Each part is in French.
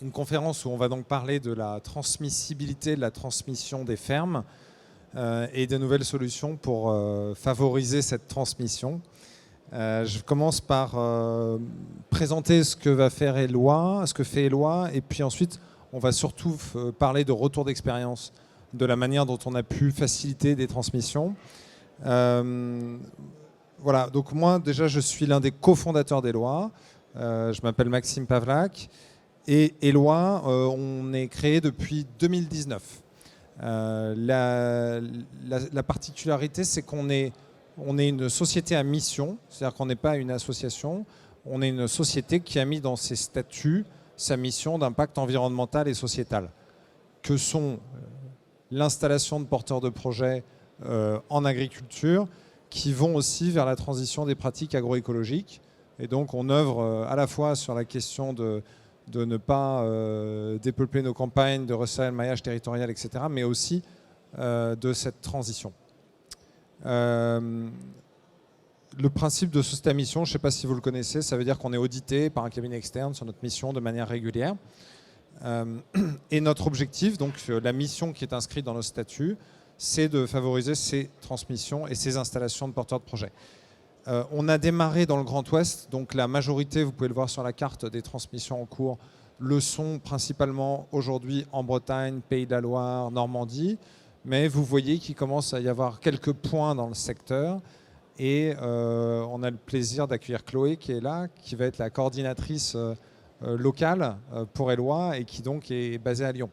une conférence où on va donc parler de la transmissibilité, de la transmission des fermes et de nouvelles solutions pour favoriser cette transmission. Je commence par présenter ce que va faire Eloi, ce que fait Eloi, et puis ensuite on va surtout parler de retour d'expérience, de la manière dont on a pu faciliter des transmissions. Voilà, donc moi déjà je suis l'un des cofondateurs d'Eloi. Je m'appelle Maxime Pavlak et Eloi, on est créé depuis 2019. La particularité, c'est qu'on est une société à mission, c'est-à-dire qu'on n'est pas une association, on est une société qui a mis dans ses statuts sa mission d'impact environnemental et sociétal, que sont l'installation de porteurs de projets en agriculture, qui vont aussi vers la transition des pratiques agroécologiques. Et donc on œuvre à la fois sur la question de ne pas dépeupler nos campagnes, de resserrer le maillage territorial, etc., mais aussi de cette transition. Le principe de société à mission, je ne sais pas si vous le connaissez, ça veut dire qu'on est audité par un cabinet externe sur notre mission de manière régulière. Et notre objectif, donc la mission qui est inscrite dans nos statuts, c'est de favoriser ces transmissions et ces installations de porteurs de projets. On a démarré dans le Grand Ouest, donc la majorité, vous pouvez le voir sur la carte, des transmissions en cours le sont principalement aujourd'hui en Bretagne, Pays de la Loire, Normandie, mais vous voyez qu'il commence à y avoir quelques points dans le secteur et on a le plaisir d'accueillir Chloé qui est là, qui va être la coordinatrice locale pour Eloi et qui donc est basée à Lyon.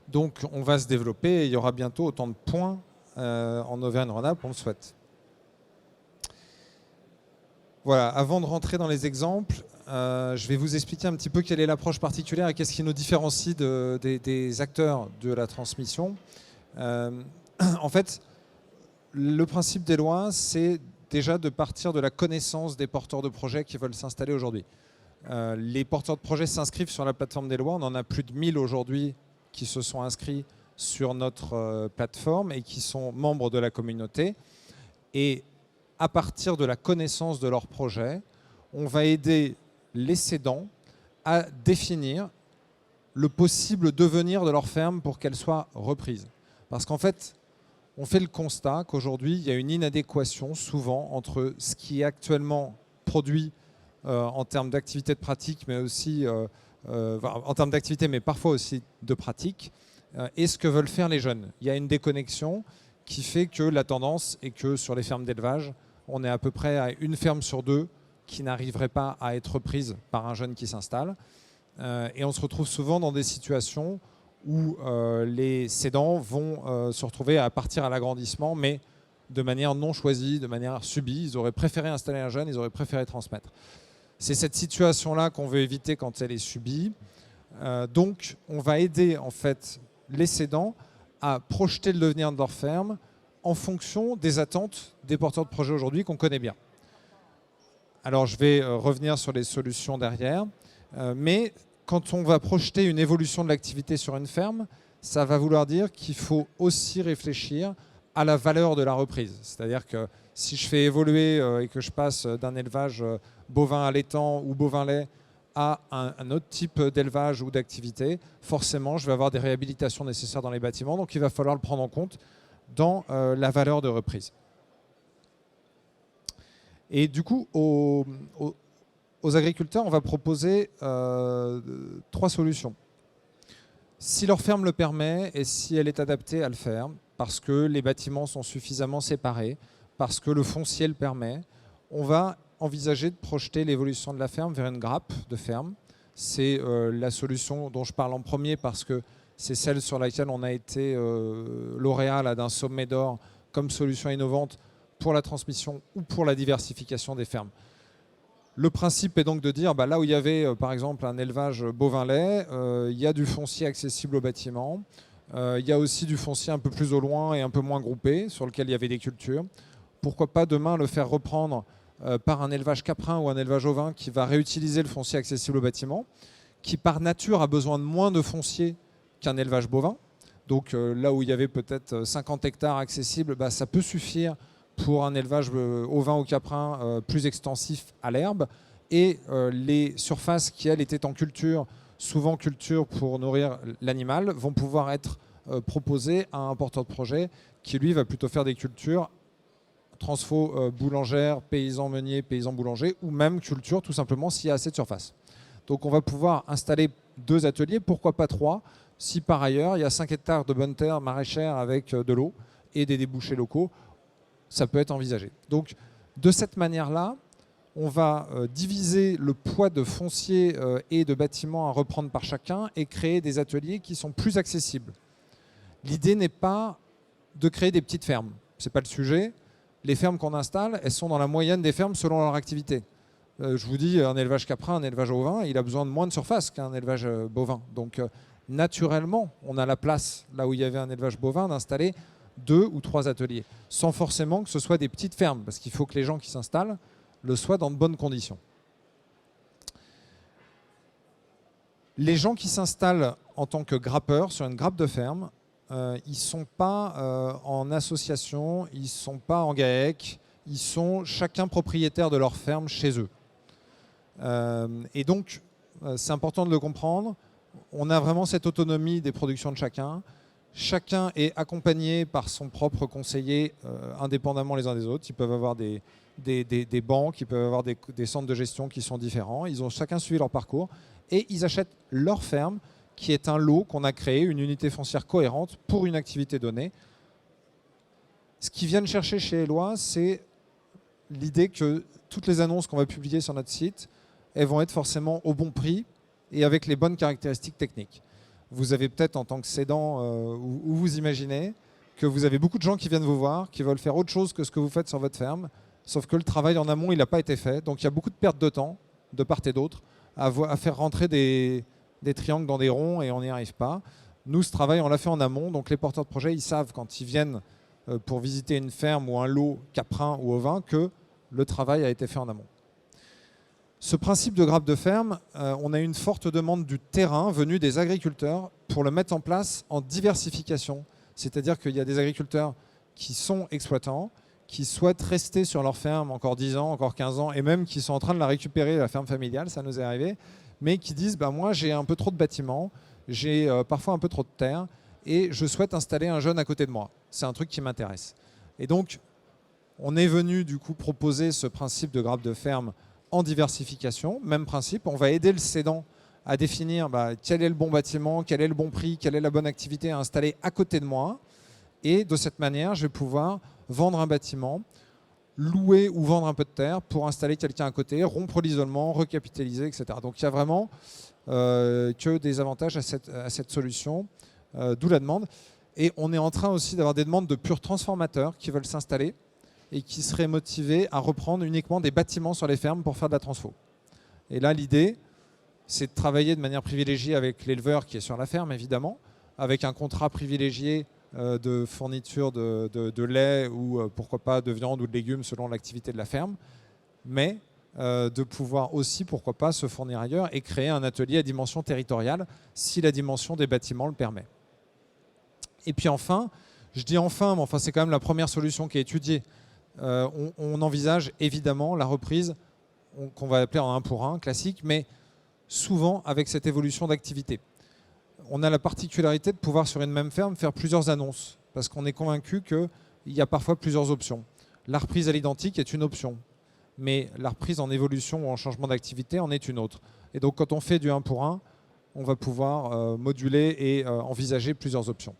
Donc on va se développer et il y aura bientôt autant de points en Auvergne-Rhône-Alpes qu'on le souhaite. Voilà, avant de rentrer dans les exemples, je vais vous expliquer un petit peu quelle est l'approche particulière et qu'est-ce qui nous différencie des acteurs de la transmission. En fait, le principe d'Eloi, c'est déjà de partir de la connaissance des porteurs de projets qui veulent s'installer aujourd'hui. Les porteurs de projets s'inscrivent sur la plateforme d'Eloi, on en a plus de 1000 aujourd'hui qui se sont inscrits sur notre plateforme et qui sont membres de la communauté. Et à partir de la connaissance de leur projet, on va aider les cédants à définir le possible devenir de leur ferme pour qu'elle soit reprise. Parce qu'en fait, on fait le constat qu'aujourd'hui, il y a une inadéquation souvent entre ce qui est actuellement produit en termes d'activité de pratique, mais aussi en termes d'activité, mais parfois aussi de pratique, et ce que veulent faire les jeunes. Il y a une déconnexion qui fait que la tendance est que sur les fermes d'élevage, on est à peu près à une ferme sur deux qui n'arriverait pas à être prise par un jeune qui s'installe. Et on se retrouve souvent dans des situations où les cédants vont se retrouver à partir à l'agrandissement, mais de manière non choisie, de manière subie. Ils auraient préféré installer un jeune, ils auraient préféré transmettre. C'est cette situation-là qu'on veut éviter quand elle est subie. Donc, on va aider en fait les cédants à projeter le devenir de leur ferme en fonction des attentes des porteurs de projets aujourd'hui qu'on connaît bien. Alors, je vais revenir sur les solutions derrière, mais quand on va projeter une évolution de l'activité sur une ferme, ça va vouloir dire qu'il faut aussi réfléchir à la valeur de la reprise. C'est-à-dire que si je fais évoluer et que je passe d'un élevage bovin allaitant ou bovin-lait à un autre type d'élevage ou d'activité, forcément, je vais avoir des réhabilitations nécessaires dans les bâtiments, donc il va falloir le prendre en compte dans la valeur de reprise. Et du coup, aux agriculteurs, on va proposer 3 solutions. Si leur ferme le permet et si elle est adaptée à le faire, parce que les bâtiments sont suffisamment séparés, parce que le foncier le permet, on va envisager de projeter l'évolution de la ferme vers une grappe de ferme. C'est la solution dont je parle en premier parce que c'est celle sur laquelle on a été lauréat d'un sommet d'or comme solution innovante pour la transmission ou pour la diversification des fermes. Le principe est donc de dire, là où il y avait par exemple un élevage bovin-lait, il y a du foncier accessible au bâtiment, il y a aussi du foncier un peu plus au loin et un peu moins groupé sur lequel il y avait des cultures. Pourquoi pas demain le faire reprendre par un élevage caprin ou un élevage ovin qui va réutiliser le foncier accessible au bâtiment, qui par nature a besoin de moins de foncier qu'un élevage bovin. Donc là où il y avait peut-être 50 hectares accessibles, ça peut suffire pour un élevage ovin ou caprin plus extensif à l'herbe et les surfaces qui, elles, étaient en culture, souvent culture pour nourrir l'animal, vont pouvoir être proposées à un porteur de projet qui, lui, va plutôt faire des cultures transfo boulangère, paysan meunier, paysan boulanger, ou même culture tout simplement s'il y a assez de surface. Donc on va pouvoir installer 2 ateliers, pourquoi pas 3, si par ailleurs il y a 5 hectares de bonne terre maraîchère avec de l'eau et des débouchés locaux, ça peut être envisagé. Donc de cette manière-là, on va diviser le poids de foncier et de bâtiments à reprendre par chacun et créer des ateliers qui sont plus accessibles. L'idée n'est pas de créer des petites fermes, ce n'est pas le sujet. Les fermes qu'on installe, elles sont dans la moyenne des fermes selon leur activité. Je vous dis, un élevage caprin, un élevage ovin, il a besoin de moins de surface qu'un élevage bovin. Donc naturellement, on a la place, là où il y avait un élevage bovin, d'installer 2 ou 3 ateliers, sans forcément que ce soit des petites fermes, parce qu'il faut que les gens qui s'installent le soient dans de bonnes conditions. Les gens qui s'installent en tant que grappeurs sur une grappe de ferme, ils ne sont pas en association, ils ne sont pas en GAEC, ils sont chacun propriétaire de leur ferme chez eux. Et donc, c'est important de le comprendre, on a vraiment cette autonomie des productions de chacun. Chacun est accompagné par son propre conseiller, indépendamment les uns des autres. Ils peuvent avoir des banques, ils peuvent avoir des centres de gestion qui sont différents. Ils ont chacun suivi leur parcours et ils achètent leur ferme, qui est un lot qu'on a créé, une unité foncière cohérente pour une activité donnée. Ce qu'ils viennent chercher chez Eloi, c'est l'idée que toutes les annonces qu'on va publier sur notre site, elles vont être forcément au bon prix et avec les bonnes caractéristiques techniques. Vous avez peut-être en tant que cédant, ou vous imaginez que vous avez beaucoup de gens qui viennent vous voir, qui veulent faire autre chose que ce que vous faites sur votre ferme, sauf que le travail en amont, il n'a pas été fait. Donc il y a beaucoup de pertes de temps, de part et d'autre, à faire rentrer des triangles dans des ronds et on n'y arrive pas. Nous, ce travail, on l'a fait en amont. Donc les porteurs de projet, ils savent quand ils viennent pour visiter une ferme ou un lot caprin ou ovin que le travail a été fait en amont. Ce principe de grappe de ferme, on a une forte demande du terrain venue des agriculteurs pour le mettre en place en diversification. C'est-à-dire qu'il y a des agriculteurs qui sont exploitants, qui souhaitent rester sur leur ferme encore 10 ans, encore 15 ans, et même qui sont en train de la récupérer, la ferme familiale, ça nous est arrivé, mais qui disent moi j'ai un peu trop de bâtiments, j'ai parfois un peu trop de terre, et je souhaite installer un jeune à côté de moi. C'est un truc qui m'intéresse. Et donc, on est venu du coup proposer ce principe de grappe de ferme en diversification, même principe, on va aider le cédant à définir quel est le bon bâtiment, quel est le bon prix, quelle est la bonne activité à installer à côté de moi. Et de cette manière, je vais pouvoir vendre un bâtiment, louer ou vendre un peu de terre pour installer quelqu'un à côté, rompre l'isolement, recapitaliser, etc. Donc il y a vraiment que des avantages à cette solution, d'où la demande. Et on est en train aussi d'avoir des demandes de purs transformateurs qui veulent s'installer et qui seraient motivés à reprendre uniquement des bâtiments sur les fermes pour faire de la transfo. Et là, l'idée, c'est de travailler de manière privilégiée avec l'éleveur qui est sur la ferme, évidemment, avec un contrat privilégié de fourniture de lait ou pourquoi pas de viande ou de légumes selon l'activité de la ferme, mais de pouvoir aussi, pourquoi pas, se fournir ailleurs et créer un atelier à dimension territoriale si la dimension des bâtiments le permet. Et puis enfin, je dis enfin, mais enfin c'est quand même la première solution qui est étudiée. On envisage évidemment la reprise qu'on va appeler en 1 pour 1, classique, mais souvent avec cette évolution d'activité. On a la particularité de pouvoir sur une même ferme faire plusieurs annonces, parce qu'on est convaincu qu'il y a parfois plusieurs options. La reprise à l'identique est une option, mais la reprise en évolution ou en changement d'activité en est une autre. Et donc quand on fait du 1 pour 1, on va pouvoir moduler et envisager plusieurs options.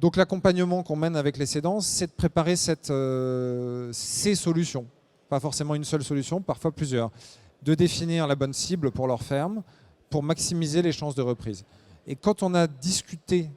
Donc l'accompagnement qu'on mène avec les cédants, c'est de préparer ces solutions. Pas forcément une seule solution, parfois plusieurs. De définir la bonne cible pour leur ferme, pour maximiser les chances de reprise. Et quand on a discuté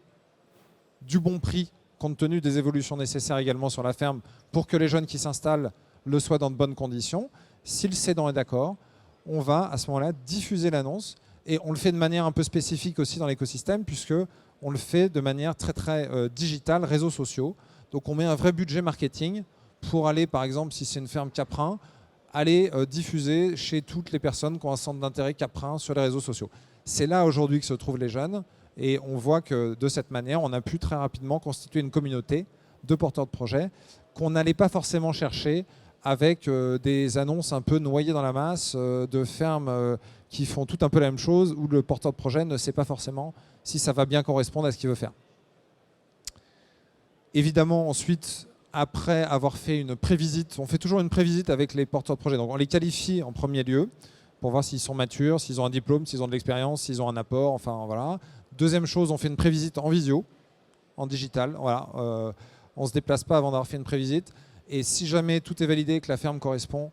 du bon prix, compte tenu des évolutions nécessaires également sur la ferme, pour que les jeunes qui s'installent le soient dans de bonnes conditions, si le cédant est d'accord, on va à ce moment-là diffuser l'annonce. Et on le fait de manière un peu spécifique aussi dans l'écosystème, puisque on le fait de manière très très digitale, réseaux sociaux. Donc on met un vrai budget marketing pour aller, par exemple, si c'est une ferme caprin, aller diffuser chez toutes les personnes qui ont un centre d'intérêt caprin sur les réseaux sociaux. C'est là aujourd'hui que se trouvent les jeunes et on voit que de cette manière, on a pu très rapidement constituer une communauté de porteurs de projets qu'on n'allait pas forcément chercher avec des annonces un peu noyées dans la masse de fermes qui font tout un peu la même chose, où le porteur de projet ne sait pas forcément si ça va bien correspondre à ce qu'il veut faire. Évidemment, ensuite, après avoir fait une prévisite, on fait toujours une prévisite avec les porteurs de projet. Donc on les qualifie en premier lieu pour voir s'ils sont matures, s'ils ont un diplôme, s'ils ont de l'expérience, s'ils ont un apport, enfin voilà. Deuxième chose, on fait une prévisite en visio, en digital. Voilà. On ne se déplace pas avant d'avoir fait une prévisite. Et si jamais tout est validé, que la ferme correspond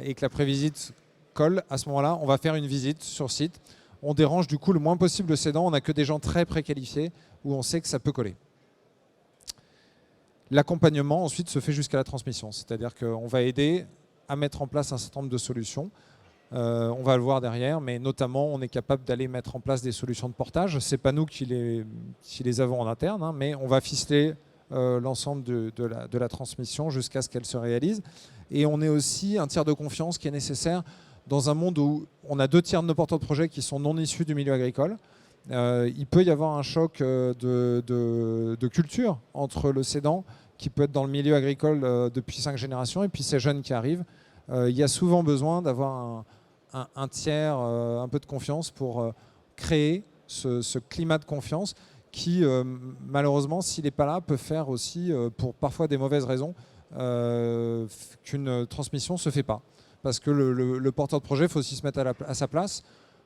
et que la prévisite colle, à ce moment-là, on va faire une visite sur site. On dérange du coup le moins possible le cédant. On n'a que des gens très préqualifiés où on sait que ça peut coller. L'accompagnement ensuite se fait jusqu'à la transmission. C'est-à-dire qu'on va aider à mettre en place un certain nombre de solutions. On va le voir derrière, mais notamment on est capable d'aller mettre en place des solutions de portage. Ce n'est pas nous qui les avons en interne, hein, mais on va ficeler l'ensemble de la transmission jusqu'à ce qu'elle se réalise. Et on est aussi un tiers de confiance qui est nécessaire dans un monde où on a 2 tiers de nos porteurs de projets qui sont non issus du milieu agricole. Il peut y avoir un choc de culture entre le cédant qui peut être dans le milieu agricole depuis 5 générations et puis ces jeunes qui arrivent. Il y a souvent besoin d'avoir un tiers, un peu de confiance pour créer ce climat de confiance qui, malheureusement, s'il n'est pas là, peut faire aussi, pour parfois des mauvaises raisons, qu'une transmission ne se fait pas. Parce que le porteur de projet, il faut aussi se mettre à sa place.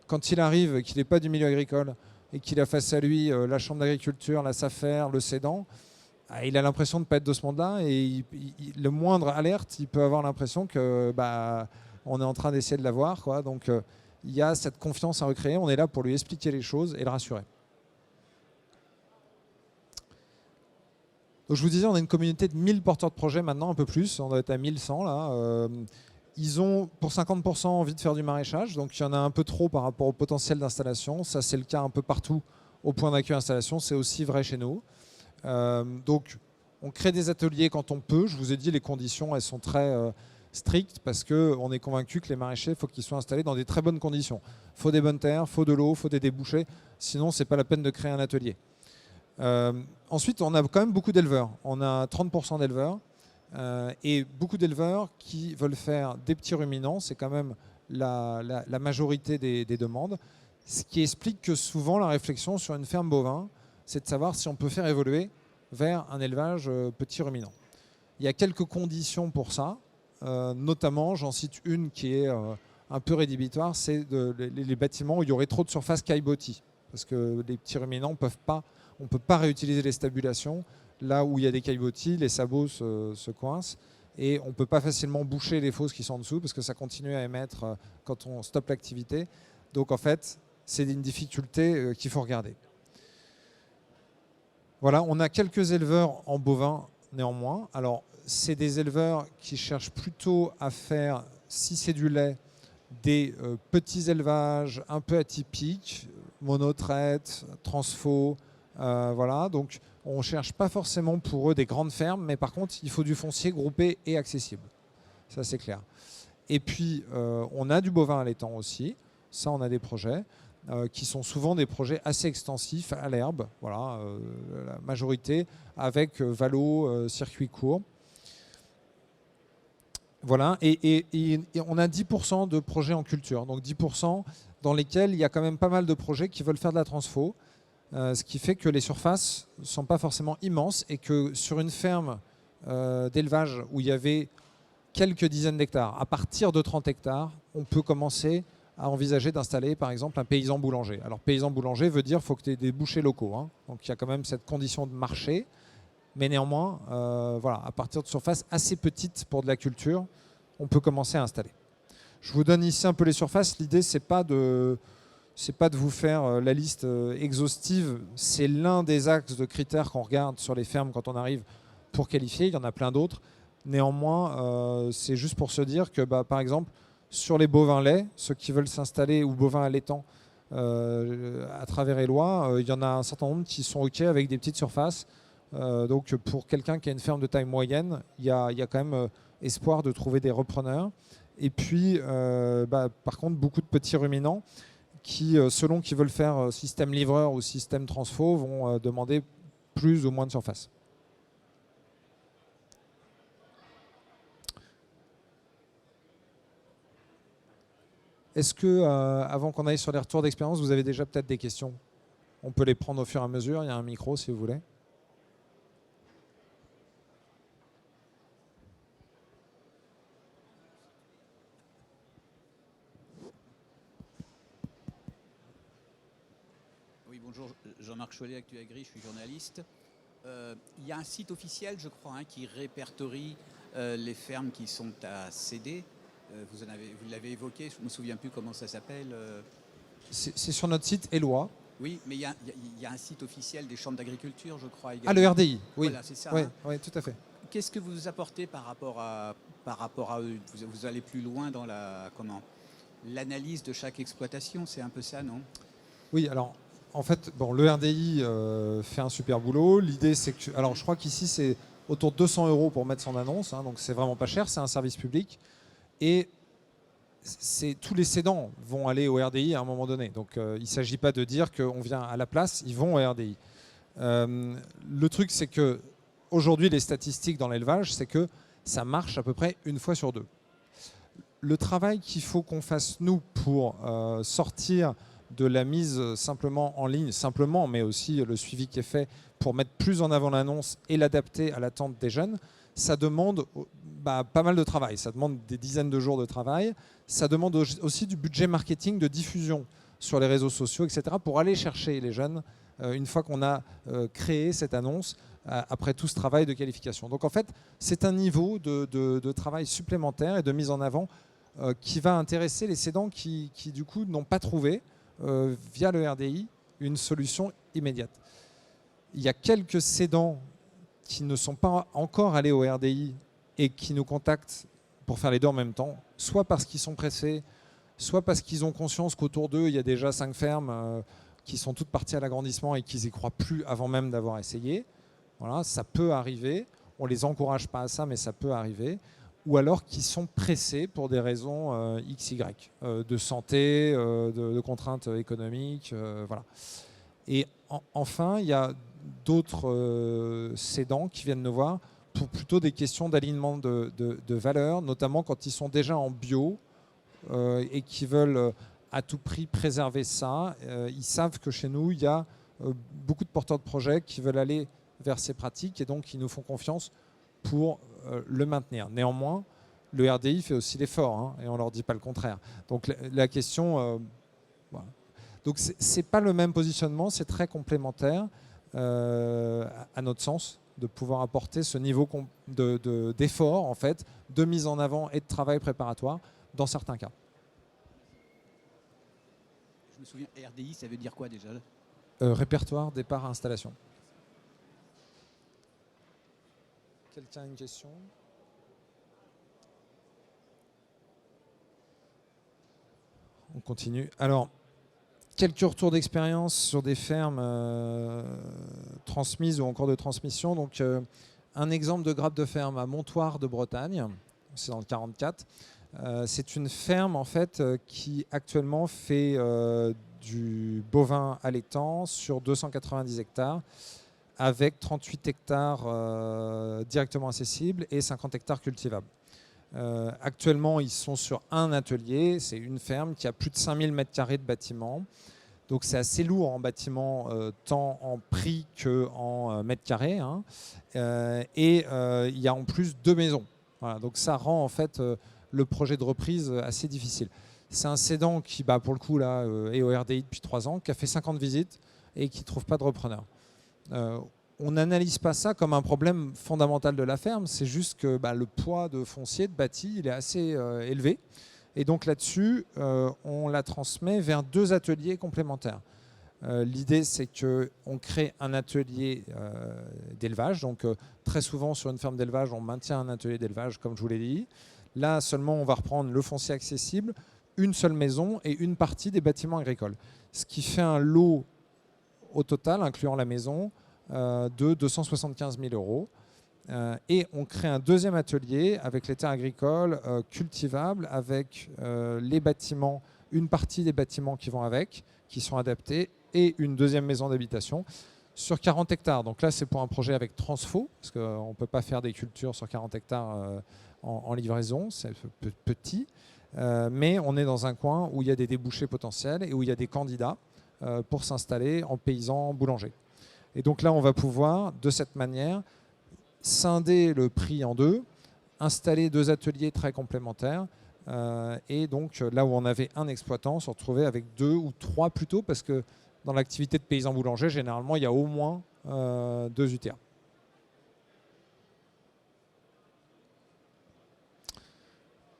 Quand il arrive, qu'il n'est pas du milieu agricole et qu'il a face à lui la chambre d'agriculture, la SAFER, le cédant, il a l'impression de ne pas être de ce monde-là et le moindre alerte, il peut avoir l'impression que on est en train d'essayer de l'avoir, quoi. Donc il y a cette confiance à recréer. On est là pour lui expliquer les choses et le rassurer. Donc je vous disais, on a une communauté de 1000 porteurs de projets maintenant, un peu plus. On doit être à 1100 là. Ils ont pour 50% envie de faire du maraîchage, donc il y en a un peu trop par rapport au potentiel d'installation. Ça, c'est le cas un peu partout au point d'accueil installation. C'est aussi vrai chez nous. Donc, on crée des ateliers quand on peut. Je vous ai dit, les conditions, elles sont très strictes parce qu'on est convaincu que les maraîchers, il faut qu'ils soient installés dans des très bonnes conditions. Il faut des bonnes terres, il faut de l'eau, il faut des débouchés. Sinon, ce n'est pas la peine de créer un atelier. Ensuite, on a quand même beaucoup d'éleveurs. On a 30% d'éleveurs. Et beaucoup d'éleveurs qui veulent faire des petits ruminants, c'est quand même la majorité des demandes, ce qui explique que souvent la réflexion sur une ferme bovin, c'est de savoir si on peut faire évoluer vers un élevage petit ruminant. Il y a quelques conditions pour ça, notamment, j'en cite une qui est un peu rédhibitoire, c'est les bâtiments où il y aurait trop de surface caillebotis, parce que les petits ruminants on ne peut pas réutiliser les stabulations. Là où il y a des caillebotis, les sabots se coincent et on ne peut pas facilement boucher les fosses qui sont en dessous parce que ça continue à émettre quand on stoppe l'activité. Donc en fait, c'est une difficulté qu'il faut regarder. Voilà, on a quelques éleveurs en bovins néanmoins. Alors, c'est des éleveurs qui cherchent plutôt à faire, si c'est du lait, des petits élevages un peu atypiques, monotraite, transfo, voilà. Donc, on ne cherche pas forcément pour eux des grandes fermes, mais par contre, il faut du foncier groupé et accessible. Ça, c'est clair. Et puis, on a du bovin allaitant aussi. Ça, on a des projets qui sont souvent des projets assez extensifs à l'herbe. Voilà, la majorité avec valo, circuit court. Voilà, et on a 10% de projets en culture. Donc 10% dans lesquels il y a quand même pas mal de projets qui veulent faire de la transfo. Ce qui fait que les surfaces ne sont pas forcément immenses et que sur une ferme d'élevage où il y avait quelques dizaines d'hectares, à partir de 30 hectares, on peut commencer à envisager d'installer par exemple un paysan boulanger. Alors paysan boulanger veut dire qu'il faut que tu aies des bouchers locaux, hein. Donc il y a quand même cette condition de marché, mais néanmoins, voilà, à partir de surfaces assez petites pour de la culture, on peut commencer à installer. Je vous donne ici un peu les surfaces. L'idée, c'est pas de vous faire la liste exhaustive. C'est l'un des axes de critères qu'on regarde sur les fermes quand on arrive pour qualifier. Il y en a plein d'autres. Néanmoins, c'est juste pour se dire que, par exemple, sur les bovins laits, ceux qui veulent s'installer, ou bovins allaitants à travers Éloie, il y en a un certain nombre qui sont OK avec des petites surfaces. Donc pour quelqu'un qui a une ferme de taille moyenne, il y a quand même espoir de trouver des repreneurs. Et puis, par contre, beaucoup de petits ruminants qui, selon qu'ils veulent faire système livreur ou système transfo, vont demander plus ou moins de surface. Est-ce que, avant qu'on aille sur les retours d'expérience, vous avez déjà peut-être des questions? On peut les prendre au fur et à mesure. Il y a un micro si vous voulez. Oui, bonjour, Jean-Marc Chollet, Actu Agri, je suis journaliste. Il y a un site officiel, je crois, qui répertorie les fermes qui sont à céder. Vous l'avez évoqué, je ne me souviens plus comment ça s'appelle. C'est sur notre site Eloi. Oui, mais il y a un site officiel des chambres d'agriculture, je crois. Également. Ah, le RDI, oui. Voilà, c'est ça. Oui, oui, tout à fait. Qu'est-ce que vous apportez par rapport à eux? Vous allez plus loin dans l'analyse de chaque exploitation, c'est un peu ça, non? Oui, alors, en fait, bon, le RDI fait un super boulot. L'idée, c'est que... Alors, je crois qu'ici, c'est autour de 200 € pour mettre son annonce, hein, donc c'est vraiment pas cher, c'est un service public. Et tous les cédants vont aller au RDI à un moment donné. Donc, il ne s'agit pas de dire qu'on vient à la place, ils vont au RDI. Le truc, c'est que aujourd'hui, les statistiques dans l'élevage, c'est que ça marche à peu près une fois sur deux. Le travail qu'il faut qu'on fasse, nous, pour sortir de la mise simplement en ligne, mais aussi le suivi qui est fait pour mettre plus en avant l'annonce et l'adapter à l'attente des jeunes, ça demande pas mal de travail. Ça demande des dizaines de jours de travail. Ça demande aussi du budget marketing, de diffusion sur les réseaux sociaux, etc., pour aller chercher les jeunes une fois qu'on a créé cette annonce, après tout ce travail de qualification. Donc en fait, c'est un niveau de travail supplémentaire et de mise en avant qui va intéresser les cédants qui du coup, n'ont pas trouvé, via le RDI, une solution immédiate. Il y a quelques cédants qui ne sont pas encore allés au RDI et qui nous contactent pour faire les deux en même temps, soit parce qu'ils sont pressés, soit parce qu'ils ont conscience qu'autour d'eux, il y a déjà 5 fermes qui sont toutes parties à l'agrandissement et qu'ils n'y croient plus avant même d'avoir essayé. Voilà, ça peut arriver. On ne les encourage pas à ça, mais ça peut arriver. Ou alors qui sont pressés pour des raisons XY, de santé, de contraintes économiques. Voilà. Et enfin, il y a d'autres cédants qui viennent nous voir pour plutôt des questions d'alignement de valeurs, notamment quand ils sont déjà en bio et qui veulent à tout prix préserver ça. Ils savent que chez nous, il y a beaucoup de porteurs de projets qui veulent aller vers ces pratiques et donc ils nous font confiance pour le maintenir. Néanmoins, le RDI fait aussi l'effort, hein, et on ne leur dit pas le contraire. Donc la question... voilà. Donc ce n'est pas le même positionnement, c'est très complémentaire à notre sens, de pouvoir apporter ce niveau d'effort, en fait, de mise en avant et de travail préparatoire dans certains cas. Je me souviens, RDI, ça veut dire quoi déjà? Répertoire, départ, installation. Quelqu'un a une question? On continue. Alors, quelques retours d'expérience sur des fermes transmises ou en cours de transmission. Donc, un exemple de grappe de ferme à Montoire de Bretagne, c'est dans le 44. C'est une ferme en fait qui actuellement fait du bovin allaitant sur 290 hectares avec 38 hectares directement accessibles et 50 hectares cultivables. Actuellement, ils sont sur un atelier. C'est une ferme qui a plus de 5000 m² de bâtiment. Donc c'est assez lourd en bâtiment, tant en prix qu'en mètres carrés. Hein. Et il y a en plus 2 maisons. Voilà, donc ça rend en fait le projet de reprise assez difficile. C'est un cédant qui, pour le coup, là, est au RDI depuis 3 ans, qui a fait 50 visites et qui ne trouve pas de repreneur. On n'analyse pas ça comme un problème fondamental de la ferme, c'est juste que le poids de foncier, de bâti, il est assez élevé. Et donc là-dessus, on la transmet vers 2 ateliers complémentaires. L'idée, c'est qu'on crée un atelier d'élevage. Donc très souvent, sur une ferme d'élevage, on maintient un atelier d'élevage, comme je vous l'ai dit. Là, seulement, on va reprendre le foncier accessible, une seule maison et une partie des bâtiments agricoles. Ce qui fait un lot au total, incluant la maison, de 275 000 €. Et on crée un deuxième atelier avec les terres agricoles cultivables, avec les bâtiments, une partie des bâtiments qui vont avec, qui sont adaptés, et une deuxième maison d'habitation sur 40 hectares. Donc là, c'est pour un projet avec Transfo, parce qu'on ne peut pas faire des cultures sur 40 hectares en livraison, c'est petit. Mais on est dans un coin où il y a des débouchés potentiels et où il y a des candidats pour s'installer en paysan boulanger. Et donc là, on va pouvoir, de cette manière, scinder le prix en deux, installer deux ateliers très complémentaires, et donc là où on avait un exploitant, se retrouver avec deux ou trois plutôt, parce que dans l'activité de paysan boulanger, généralement, il y a au moins 2 UTA.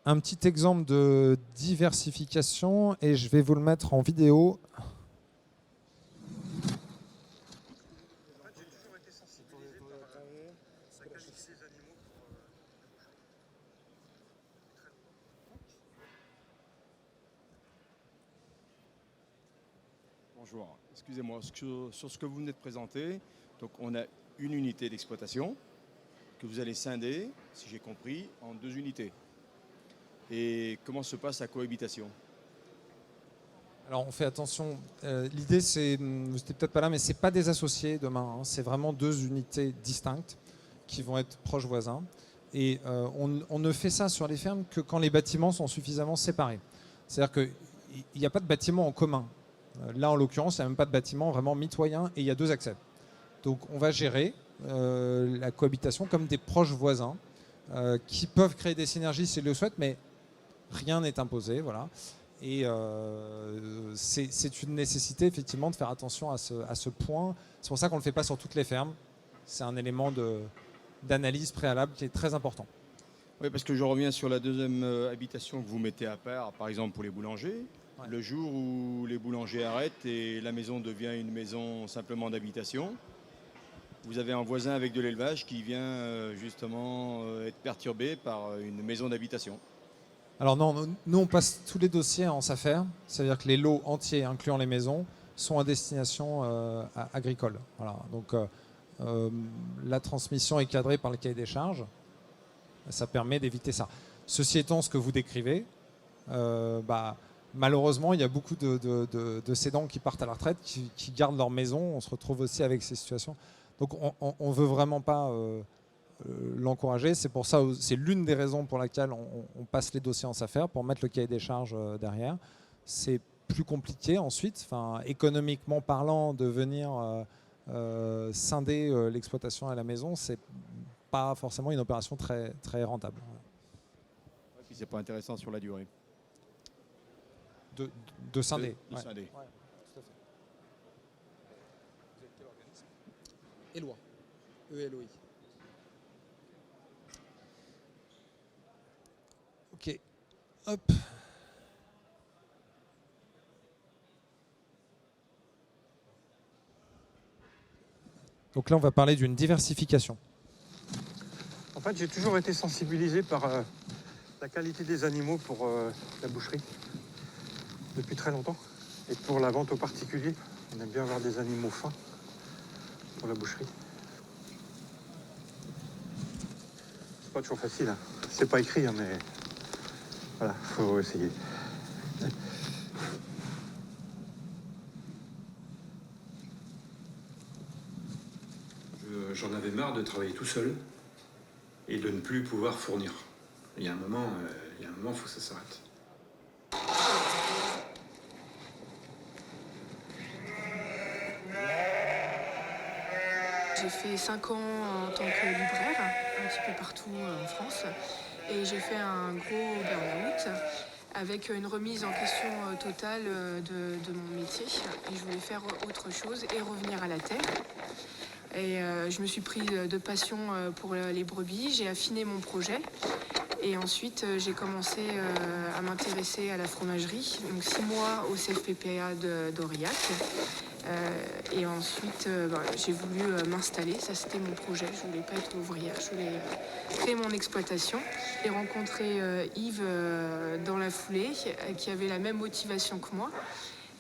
Un petit exemple de diversification, et je vais vous le mettre en vidéo. Bonjour, excusez-moi, sur ce que vous venez de présenter, donc on a une unité d'exploitation que vous allez scinder, si j'ai compris, en 2 unités. Et comment se passe la cohabitation? Alors on fait attention, l'idée c'est, vous n'étiez peut-être pas là, mais c'est pas des associés demain, hein. C'est vraiment 2 unités distinctes qui vont être proches voisins. Et on ne fait ça sur les fermes que quand les bâtiments sont suffisamment séparés. C'est-à-dire qu'il n'y a pas de bâtiment en commun. Là en l'occurrence, il n'y a même pas de bâtiment vraiment mitoyen et il y a 2 accès. Donc on va gérer la cohabitation comme des proches voisins qui peuvent créer des synergies s'ils le souhaitent, mais rien n'est imposé, voilà. Et c'est une nécessité effectivement de faire attention à ce point. C'est pour ça qu'on ne le fait pas sur toutes les fermes. C'est un élément d'analyse préalable qui est très important. Oui, parce que je reviens sur la deuxième habitation que vous mettez à part, par exemple pour les boulangers. Ouais. Le jour où les boulangers arrêtent et la maison devient une maison simplement d'habitation, vous avez un voisin avec de l'élevage qui vient justement être perturbé par une maison d'habitation. Alors non, nous on passe tous les dossiers en SAFER, c'est-à-dire que les lots entiers, incluant les maisons, sont à destination agricole. Voilà. Donc la transmission est cadrée par le cahier des charges, ça permet d'éviter ça. Ceci étant, ce que vous décrivez, malheureusement, il y a beaucoup de cédants qui partent à la retraite, qui gardent leur maison. On se retrouve aussi avec ces situations. Donc on ne veut vraiment pas l'encourager. C'est pour ça, c'est l'une des raisons pour laquelle on passe les dossiers en SAFER, pour mettre le cahier des charges derrière. C'est plus compliqué ensuite, économiquement parlant, de venir scinder l'exploitation à la maison. C'est pas forcément une opération très, très rentable. Et puis c'est pas intéressant sur la durée. De scinder. De scinder. Ouais, tout à fait. Vous êtes quel organisme? Éloi. ELOI. Ok. Hop. Donc là, on va parler d'une diversification. En fait, j'ai toujours été sensibilisé par la qualité des animaux pour la boucherie. Depuis très longtemps. Et pour la vente aux particuliers, on aime bien avoir des animaux fins pour la boucherie. C'est pas toujours facile, hein. C'est pas écrit, hein, mais voilà, faut essayer. J'en avais marre de travailler tout seul et de ne plus pouvoir fournir. Il y a un moment, il faut que ça s'arrête. J'ai fait 5 ans en tant que libraire, un petit peu partout en France. Et j'ai fait un gros burn-out avec une remise en question totale de mon métier. Et je voulais faire autre chose et revenir à la terre. Et je me suis prise de passion pour les brebis. J'ai affiné mon projet. Et ensuite, j'ai commencé à m'intéresser à la fromagerie. Donc 6 mois au CFPPA d'Aurillac. Et ensuite, j'ai voulu m'installer. Ça, c'était mon projet. Je voulais pas être ouvrière. Je voulais créer mon exploitation. J'ai rencontré Yves dans la foulée, qui avait la même motivation que moi.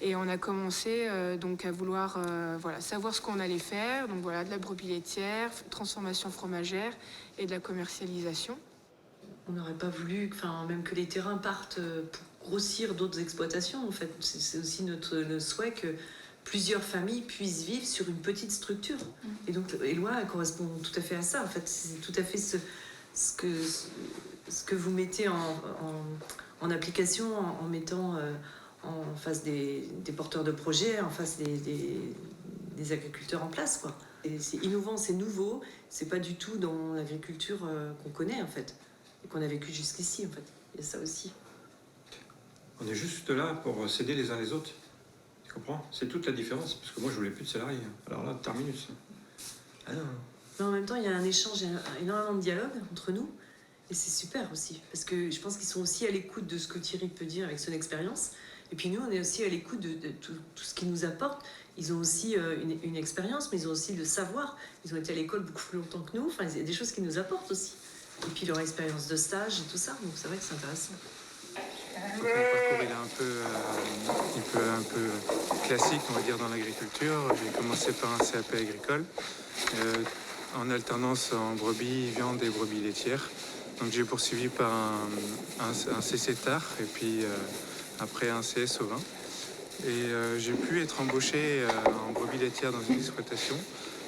Et on a commencé donc à vouloir savoir ce qu'on allait faire. Donc voilà, de la brebis laitière, transformation fromagère et de la commercialisation. On n'aurait pas voulu même que les terrains partent pour grossir d'autres exploitations. En fait, c'est aussi notre souhait que plusieurs familles puissent vivre sur une petite structure. Et donc, Éloi correspond tout à fait à ça. En fait, c'est tout à fait ce que vous mettez en en application en mettant en face des porteurs de projets, en face des agriculteurs en place, quoi. Et c'est innovant, c'est nouveau, c'est pas du tout dans l'agriculture qu'on connaît en fait, et qu'on a vécu jusqu'ici en fait. Il y a ça aussi. On est juste là pour s'aider les uns les autres. Tu comprends? C'est toute la différence, parce que moi je voulais plus de salariés. Alors là, terminus. Ah non. Mais en même temps, il y a un échange, il y a énormément de dialogue entre nous, et c'est super aussi, parce que je pense qu'ils sont aussi à l'écoute de ce que Thierry peut dire avec son expérience, et puis nous, on est aussi à l'écoute de tout ce qu'il nous apporte. Ils ont aussi une expérience, mais ils ont aussi le savoir. Ils ont été à l'école beaucoup plus longtemps que nous, enfin, il y a des choses qu'ils nous apportent aussi. Et puis leur expérience de stage et tout ça, donc c'est vrai que c'est intéressant. Mon parcours il est un peu classique, on va dire, dans l'agriculture. J'ai commencé par un CAP agricole, en alternance en brebis, viande et brebis laitières. Donc j'ai poursuivi par un CC TAR et puis après un CS au vin. Et j'ai pu être embauché en brebis laitière dans une exploitation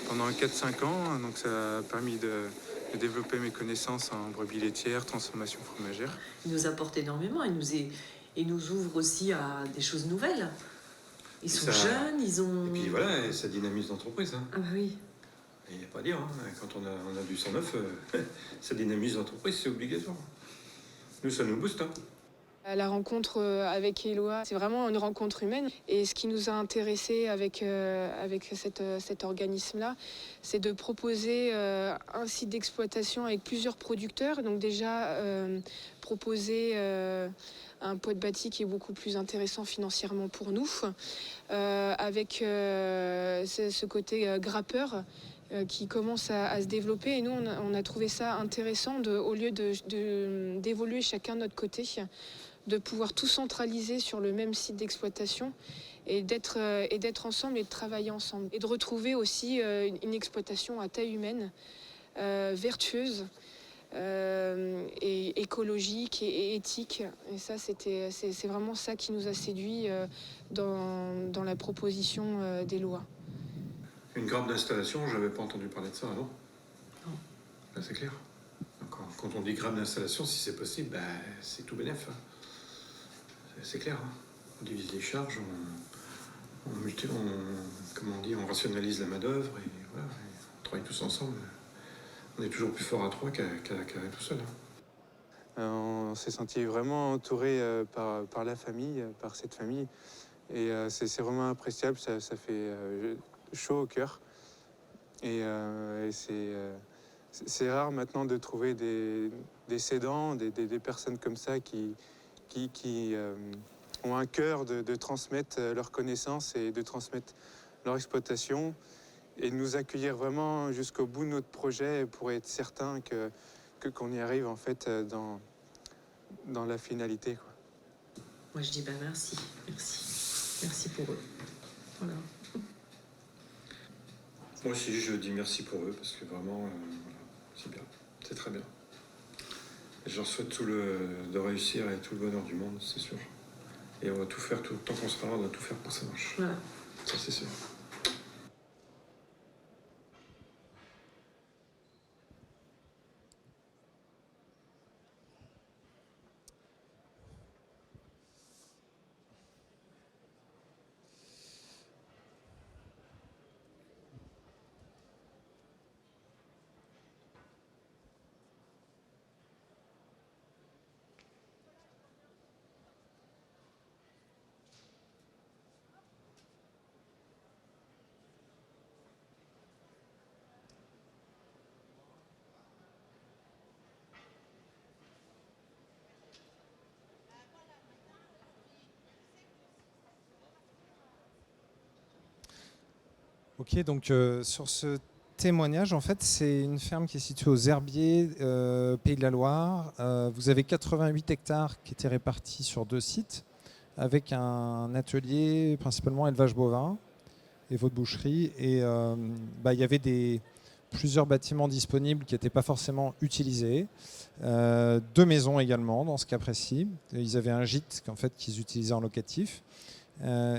pendant 4-5 ans. Donc ça a permis de développer mes connaissances en brebis laitière, transformation fromagère. Ils nous apportent énormément, ils nous ouvrent aussi à des choses nouvelles. Ils sont jeunes, ils ont... Et puis voilà, et ça dynamise l'entreprise. Hein. Ah bah oui. Il n'y a pas à dire, hein. Quand on a du 109, ça dynamise l'entreprise, c'est obligatoire. Nous, ça nous booste. Hein. La rencontre avec Eloa, c'est vraiment une rencontre humaine. Et ce qui nous a intéressés avec cet organisme-là, c'est de proposer un site d'exploitation avec plusieurs producteurs. Donc déjà, proposer un pot de bâti qui est beaucoup plus intéressant financièrement pour nous, avec ce côté grappeur qui commence à se développer. Et nous, on a trouvé ça intéressant, au lieu d'évoluer chacun de notre côté, de pouvoir tout centraliser sur le même site d'exploitation et d'être ensemble et de travailler ensemble. Et de retrouver aussi une exploitation à taille humaine, vertueuse, et écologique et éthique. Et ça, c'est vraiment ça qui nous a séduits dans la proposition des lois. Une grappe d'installation, j'avais pas entendu parler de ça avant. Non. Là, c'est clair. Quand on dit grappe d'installation, si c'est possible, ben, c'est tout bénef. Hein. C'est clair. Hein. On divise les charges, on rationalise la main-d'œuvre et voilà, on travaille tous ensemble. On est toujours plus fort à trois qu'à tout seul. Hein. On s'est senti vraiment entouré par la famille, par cette famille. Et c'est vraiment appréciable, ça fait chaud au cœur. Et c'est rare maintenant de trouver des cédants, des personnes comme ça qui ont un cœur de transmettre leurs connaissances et de transmettre leur exploitation et de nous accueillir vraiment jusqu'au bout de notre projet pour être certain qu'on y arrive en fait dans la finalité, quoi. Moi je dis merci. Merci pour eux. Voilà. Moi aussi, je dis merci pour eux parce que vraiment, voilà, c'est bien, c'est très bien. Et je leur souhaite de réussir et tout le bonheur du monde, c'est sûr. Et on va tout faire, tout le temps qu'on sera là, on va tout faire pour que ça marche. Voilà. Ça, c'est sûr. Ok, donc sur ce témoignage, en fait, c'est une ferme qui est située aux Herbiers, Pays de la Loire. Vous avez 88 hectares qui étaient répartis sur 2 sites, avec un atelier principalement élevage bovin et votre boucherie. Et il y avait plusieurs bâtiments disponibles qui n'étaient pas forcément utilisés. 2 maisons également, dans ce cas précis. Ils avaient un gîte qu'ils utilisaient en locatif.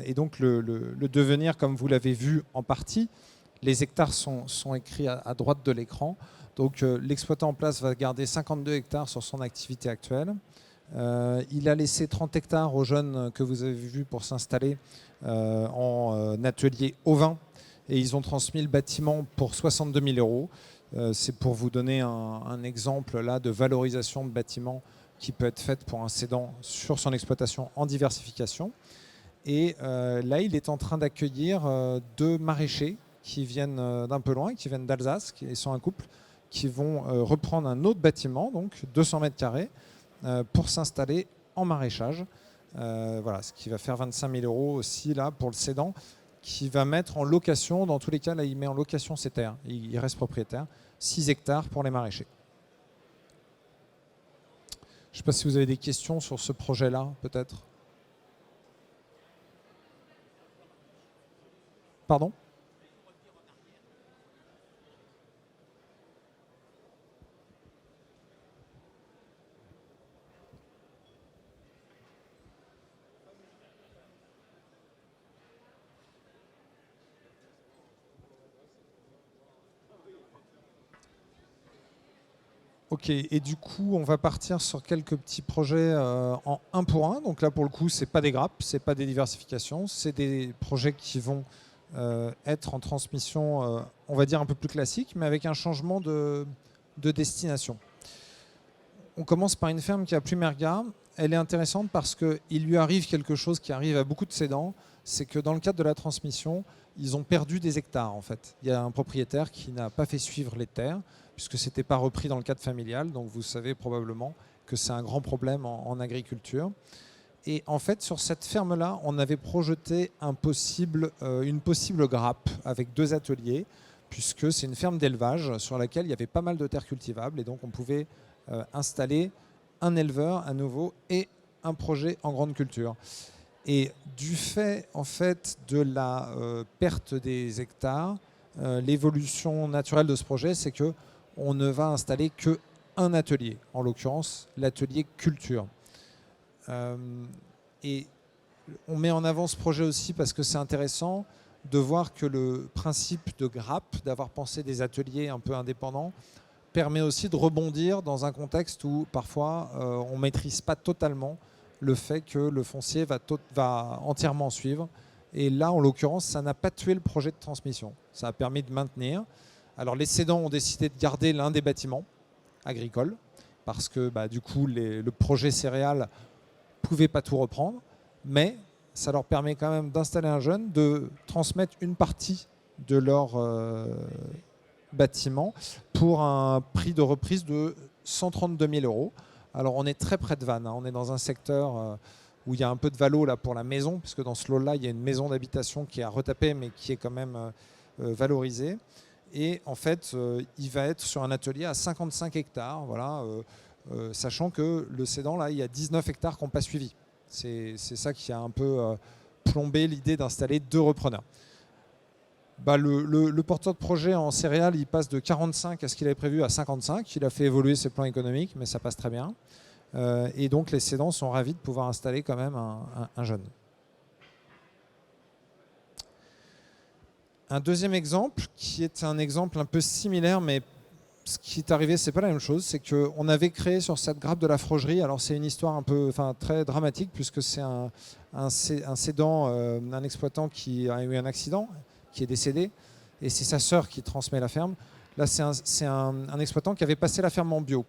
Et donc le devenir, comme vous l'avez vu en partie, les hectares sont écrits à droite de l'écran. Donc l'exploitant en place va garder 52 hectares sur son activité actuelle. Il a laissé 30 hectares aux jeunes que vous avez vus pour s'installer en atelier au vin. Et ils ont transmis le bâtiment pour 62 000 euros. C'est pour vous donner un exemple là, de valorisation de bâtiment qui peut être faite pour un cédant sur son exploitation en diversification. Et là, il est en train d'accueillir 2 maraîchers qui viennent d'un peu loin, qui viennent d'Alsace, qui sont un couple, qui vont reprendre un autre bâtiment, donc 200 mètres carrés, pour s'installer en maraîchage. Voilà, ce qui va faire 25 000 euros aussi là, pour le cédant, qui va mettre en location, dans tous les cas, là, il met en location ses terres. Il reste propriétaire. 6 hectares pour les maraîchers. Je ne sais pas si vous avez des questions sur ce projet-là, peut-être. Pardon ? Ok, et du coup, on va partir sur quelques petits projets en 1 pour 1. Donc là, pour le coup, ce n'est pas des grappes, ce n'est pas des diversifications, c'est des projets qui vont être en transmission, on va dire un peu plus classique, mais avec un changement de destination. On commence par une ferme qui est à Plumerga. Elle est intéressante parce qu'il lui arrive quelque chose qui arrive à beaucoup de cédants, c'est que dans le cadre de la transmission, ils ont perdu des hectares en fait. Il y a un propriétaire qui n'a pas fait suivre les terres, puisque ce n'était pas repris dans le cadre familial, donc vous savez probablement que c'est un grand problème en agriculture. Et en fait, sur cette ferme-là, on avait projeté une possible grappe avec 2 ateliers, puisque c'est une ferme d'élevage sur laquelle il y avait pas mal de terres cultivables, et donc on pouvait installer un éleveur à nouveau et un projet en grande culture. Et du fait, en fait de la perte des hectares, l'évolution naturelle de ce projet, c'est qu'on ne va installer qu'un atelier, en l'occurrence l'atelier culture. Et on met en avant ce projet aussi parce que c'est intéressant de voir que le principe de grappe, d'avoir pensé des ateliers un peu indépendants, permet aussi de rebondir dans un contexte où parfois on ne maîtrise pas totalement le fait que le foncier va entièrement suivre. Et là, en l'occurrence, ça n'a pas tué le projet de transmission. Ça a permis de maintenir. Alors les cédants ont décidé de garder l'un des bâtiments agricoles parce que du coup, le projet céréales ne pouvait pas tout reprendre. Mais ça leur permet quand même d'installer un jeune, de transmettre une partie de leur bâtiment pour un prix de reprise de 132 000 euros. Alors on est très près de Vannes, hein. On est dans un secteur où il y a un peu de valo là, pour la maison, puisque dans ce lot-là, il y a une maison d'habitation qui est à retaper, mais qui est quand même valorisée. Et en fait, il va être sur un atelier à 55 hectares, voilà, sachant que le cédant, là, il y a 19 hectares qui n'ont pas suivi. C'est ça qui a un peu plombé l'idée d'installer 2 repreneurs. Le porteur de projet en céréales, il passe de 45 à ce qu'il avait prévu à 55. Il a fait évoluer ses plans économiques, mais ça passe très bien. Et donc les cédants sont ravis de pouvoir installer quand même un jeune. Un deuxième exemple, qui est un exemple un peu similaire, mais ce qui est arrivé, c'est pas la même chose, c'est qu'on avait créé sur cette grappe de la frogerie, alors c'est une histoire un peu, très dramatique, puisque c'est un cédant, un exploitant qui a eu un accident, qui est décédé, et c'est sa sœur qui transmet la ferme. Là, c'est un exploitant qui avait passé la ferme en bio.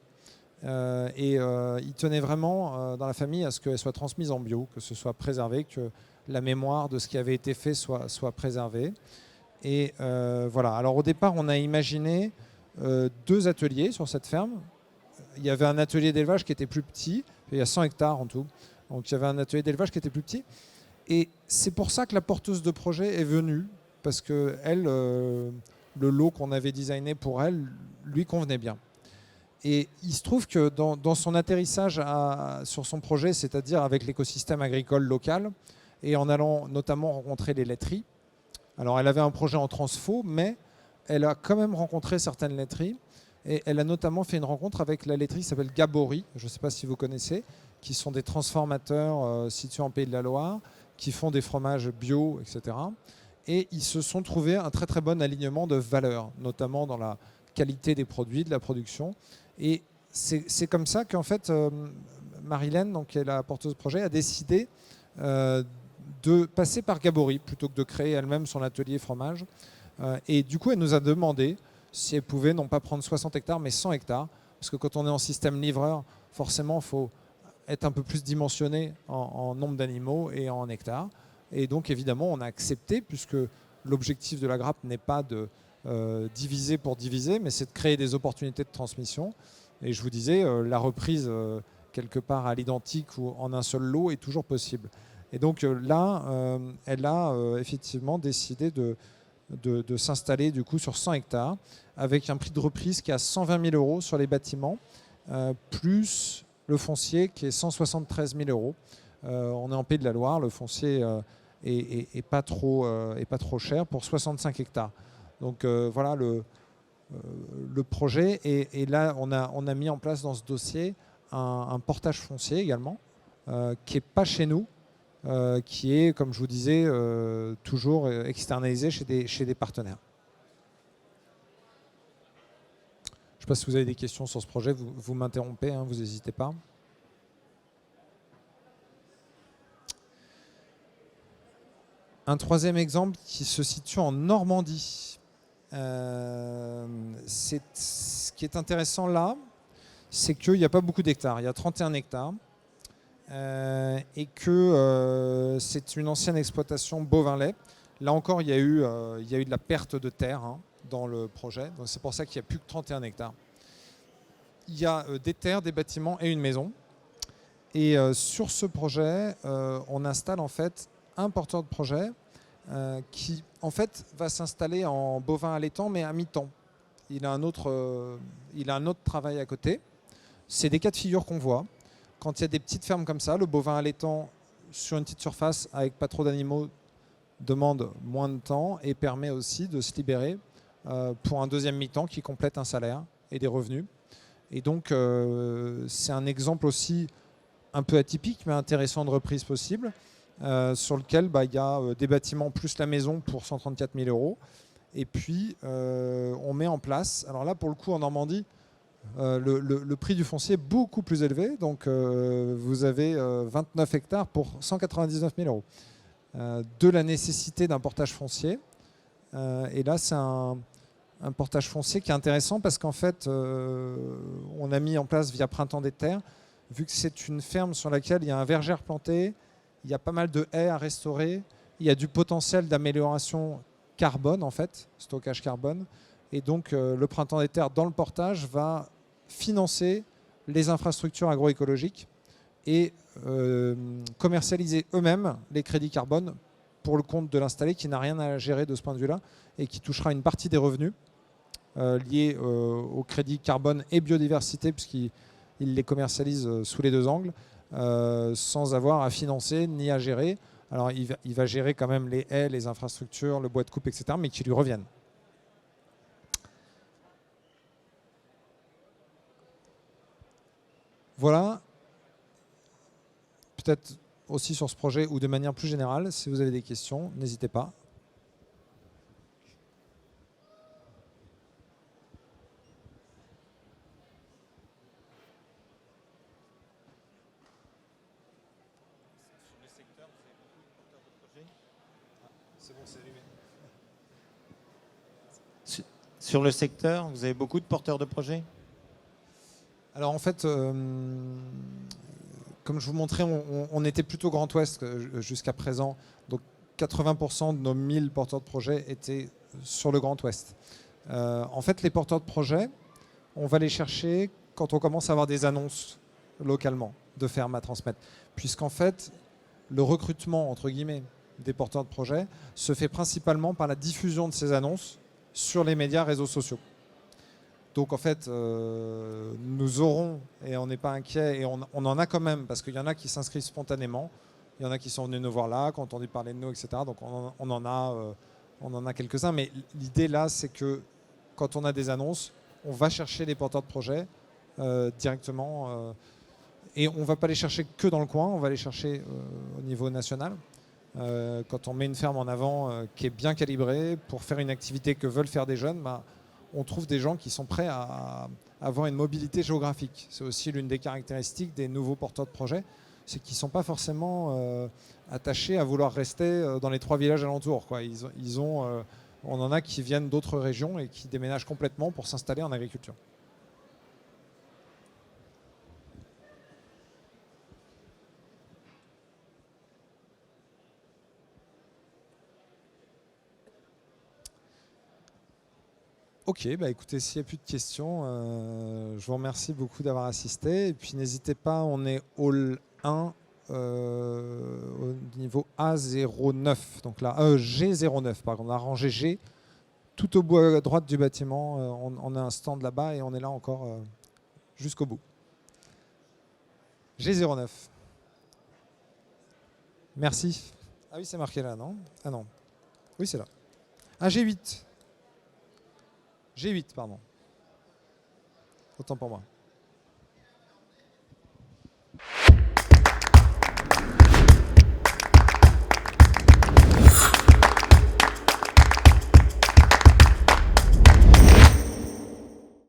Il tenait vraiment dans la famille à ce qu'elle soit transmise en bio, que ce soit préservé, que la mémoire de ce qui avait été fait soit préservée. Et voilà. Alors au départ, on a imaginé 2 ateliers sur cette ferme. Il y avait un atelier d'élevage qui était plus petit, il y a 100 hectares en tout. Donc il y avait un atelier d'élevage qui était plus petit. Et c'est pour ça que la porteuse de projet est venue, parce que elle, le lot qu'on avait designé pour elle, lui convenait bien. Et il se trouve que dans son atterrissage sur son projet, c'est-à-dire avec l'écosystème agricole local, et en allant notamment rencontrer les laiteries, alors elle avait un projet en transfo, mais elle a quand même rencontré certaines laiteries, et elle a notamment fait une rencontre avec la laiterie qui s'appelle Gabory, je ne sais pas si vous connaissez, qui sont des transformateurs situés en Pays de la Loire, qui font des fromages bio, etc. Et ils se sont trouvés un très très bon alignement de valeurs, notamment dans la qualité des produits, de la production. Et c'est comme ça qu'en fait, Marilène, donc, qui est la porteuse de projet, a décidé de passer par Gabory plutôt que de créer elle-même son atelier fromage. Et du coup, elle nous a demandé si elle pouvait non pas prendre 60 hectares, mais 100 hectares. Parce que quand on est en système livreur, forcément, il faut être un peu plus dimensionné en nombre d'animaux et en hectares. Et donc, évidemment, on a accepté, puisque l'objectif de la grappe n'est pas de diviser pour diviser, mais c'est de créer des opportunités de transmission. Et je vous disais, la reprise quelque part à l'identique ou en un seul lot est toujours possible. Et donc là, elle a effectivement décidé de s'installer du coup sur 100 hectares avec un prix de reprise qui est à 120 000 € sur les bâtiments, plus le foncier qui est 173 000 €. On est en Pays de la Loire, le foncier est pas trop cher pour 65 hectares. Donc voilà le projet. Et là, on a mis en place dans ce dossier un portage foncier également, qui n'est pas chez nous, qui est, comme je vous disais, toujours externalisé chez des partenaires. Je ne sais pas si vous avez des questions sur ce projet, vous m'interrompez, hein, vous n'hésitez pas. Un troisième exemple qui se situe en Normandie. Ce qui est intéressant là, c'est qu'il n'y a pas beaucoup d'hectares, il y a 31 hectares. Et que c'est une ancienne exploitation bovin-lait. Là encore, il y a eu de la perte de terre dans le projet. Donc c'est pour ça qu'il n'y a plus que 31 hectares. Il y a des terres, des bâtiments et une maison. Et sur ce projet, on installe en fait un porteur de projet qui en fait va s'installer en bovin allaitant mais à mi-temps. Il a un autre travail à côté. C'est des cas de figure qu'on voit. Quand il y a des petites fermes comme ça, le bovin allaitant sur une petite surface avec pas trop d'animaux demande moins de temps et permet aussi de se libérer pour un deuxième mi-temps qui complète un salaire et des revenus. Et donc c'est un exemple aussi un peu atypique mais intéressant de reprise possible sur lequel il y a des bâtiments plus la maison pour 134 000 €. Et puis on met en place, alors là pour le coup en Normandie, le prix du foncier est beaucoup plus élevé, donc vous avez 29 hectares pour 199 000 €. De la nécessité d'un portage foncier. Et là, c'est un portage foncier qui est intéressant parce qu'en fait, on a mis en place via Printemps des Terres, vu que c'est une ferme sur laquelle il y a un verger planté, il y a pas mal de haies à restaurer, il y a du potentiel d'amélioration carbone, en fait, stockage carbone. Et donc, le Printemps des Terres, dans le portage, va financer les infrastructures agroécologiques et commercialiser eux-mêmes les crédits carbone pour le compte de l'installé qui n'a rien à gérer de ce point de vue-là et qui touchera une partie des revenus liés au crédit carbone et biodiversité puisqu'il les commercialise sous les deux angles sans avoir à financer ni à gérer. Alors, il va gérer quand même les haies, les infrastructures, le bois de coupe, etc., mais qui lui reviennent. Voilà, peut-être aussi sur ce projet ou de manière plus générale, si vous avez des questions, n'hésitez pas. Sur le secteur, vous avez beaucoup de porteurs de projets. C'est bon, c'est allumé. Sur le secteur, vous avez beaucoup de porteurs de projets ? Alors en fait, comme je vous montrais, on était plutôt Grand Ouest jusqu'à présent. Donc 80% de nos 1000 porteurs de projets étaient sur le Grand Ouest. En fait, les porteurs de projets, on va les chercher quand on commence à avoir des annonces localement de fermes à transmettre. Puisqu'en fait, le recrutement, entre guillemets, des porteurs de projets se fait principalement par la diffusion de ces annonces sur les médias réseaux sociaux. Donc en fait, nous aurons, et on n'est pas inquiet, et on en a quand même, parce qu'il y en a qui s'inscrivent spontanément, il y en a qui sont venus nous voir là, qui ont entendu parler de nous, etc. Donc on en a quelques-uns, mais l'idée là, c'est que quand on a des annonces, on va chercher les porteurs de projets directement, et on ne va pas les chercher que dans le coin, on va les chercher au niveau national. Quand on met une ferme en avant qui est bien calibrée pour faire une activité que veulent faire des jeunes, on trouve des gens qui sont prêts à avoir une mobilité géographique. C'est aussi l'une des caractéristiques des nouveaux porteurs de projets, c'est qu'ils ne sont pas forcément attachés à vouloir rester dans les 3 villages alentours, quoi. On en a qui viennent d'autres régions et qui déménagent complètement pour s'installer en agriculture. Ok, bah écoutez, s'il n'y a plus de questions, je vous remercie beaucoup d'avoir assisté. Et puis n'hésitez pas, on est hall 1 au niveau A09, donc là, G09, pardon, on a rangé G. Tout au bout à droite du bâtiment, on a un stand là-bas et on est là encore jusqu'au bout. G09. Merci. Ah oui, c'est marqué là, non? Ah non. Oui, c'est là. Ah, G8. G8, pardon. Autant pour moi.